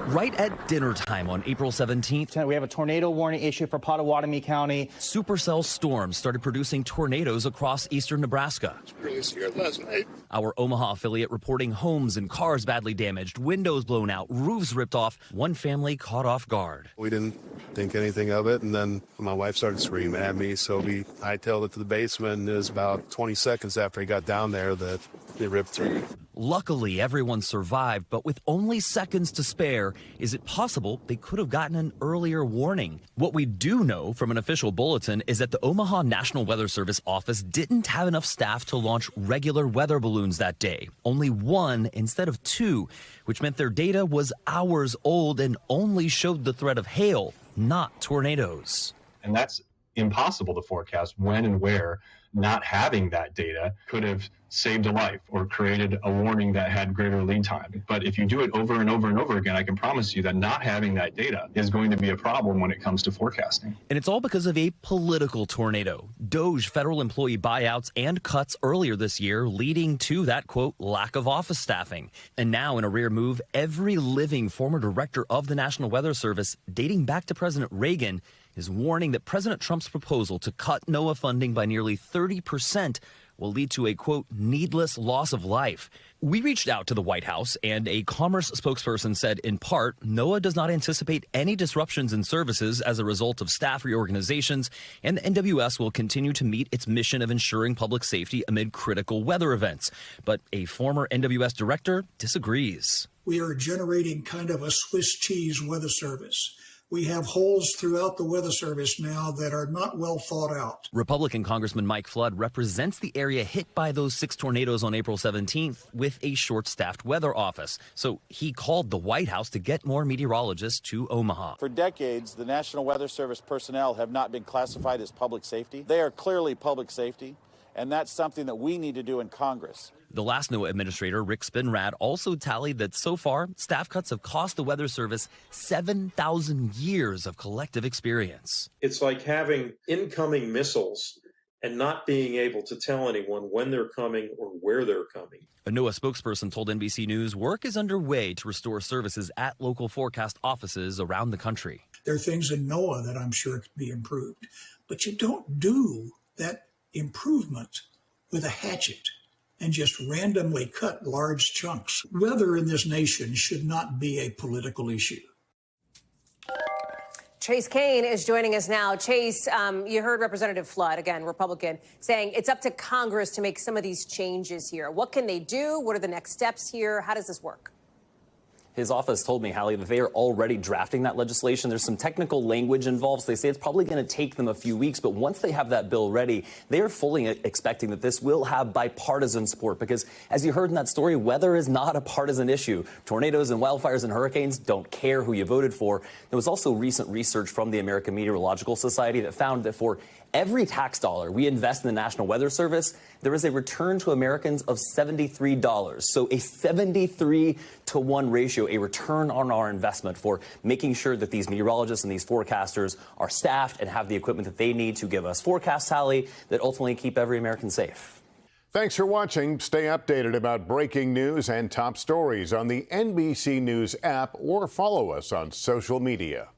Right at dinner time on April 17th, we have a tornado warning issue for Pottawatomie County. Supercell storms started producing tornadoes across eastern Nebraska. I was really scared last night. Our Omaha affiliate reporting homes and cars badly damaged, windows blown out, roofs ripped off. One family caught off guard. We didn't think anything of it, and then my wife started screaming at me, so we hightailed it to the basement. It was about 20 seconds after I got down there that it ripped through. Luckily, everyone survived, but with only seconds to spare, is it possible they could have gotten an earlier warning? What we do know from an official bulletin is that the Omaha National Weather Service office didn't have enough staff to launch regular weather balloons that day. Only one instead of two, which meant their data was hours old and only showed the threat of hail, not tornadoes. And that's impossible to forecast when and where. Not having that data could have saved a life or created a warning that had greater lead time. But if you do it over and over and over again, I can promise you that not having that data is going to be a problem when it comes to forecasting. And it's all because of a political tornado. DOJ federal employee buyouts and cuts earlier this year, leading to that, quote, lack of office staffing. And now, in a rare move, every living former director of the National Weather Service, dating back to President Reagan, is warning that President Trump's proposal to cut NOAA funding by nearly 30% will lead to a, quote, needless loss of life. We reached out to the White House, and a Commerce spokesperson said, in part, NOAA does not anticipate any disruptions in services as a result of staff reorganizations, and the NWS will continue to meet its mission of ensuring public safety amid critical weather events. But a former NWS director disagrees. We are generating kind of a Swiss cheese weather service. We have holes throughout the weather service now that are not well thought out. Republican Congressman Mike Flood represents the area hit by those 6 tornadoes on April 17th with a short-staffed weather office. So he called the White House to get more meteorologists to Omaha. For decades, the National Weather Service personnel have not been classified as public safety. They are clearly public safety, and that's something that we need to do in Congress. The last NOAA administrator, Rick Spinrad, also tallied that so far, staff cuts have cost the Weather Service 7,000 years of collective experience. It's like having incoming missiles and not being able to tell anyone when they're coming or where they're coming. A NOAA spokesperson told NBC News work is underway to restore services at local forecast offices around the country. There are things in NOAA that I'm sure could be improved, but you don't do that improvement with a hatchet and just randomly cut large chunks. Weather in this nation should not be a political issue. Chase Cain is joining us now. Chase, you heard Representative Flood, again, Republican, saying it's up to Congress to make some of these changes here. What can they do? What are the next steps here? How does this work? His office told me, Hallie, that they are already drafting that legislation. There's some technical language involved, so they say it's probably going to take them a few weeks. But once they have that bill ready, they are fully expecting that this will have bipartisan support. Because as you heard in that story, weather is not a partisan issue. Tornadoes and wildfires and hurricanes don't care who you voted for. There was also recent research from the American Meteorological Society that found that for every tax dollar we invest in the National Weather Service, there is a return to Americans of $73. So a 73-to-1 ratio, a return on our investment for making sure that these meteorologists and these forecasters are staffed and have the equipment that they need to give us forecasts, Hallie, that ultimately keep every American safe. Thanks for watching. Stay updated about breaking news and top stories on the NBC News app or follow us on social media.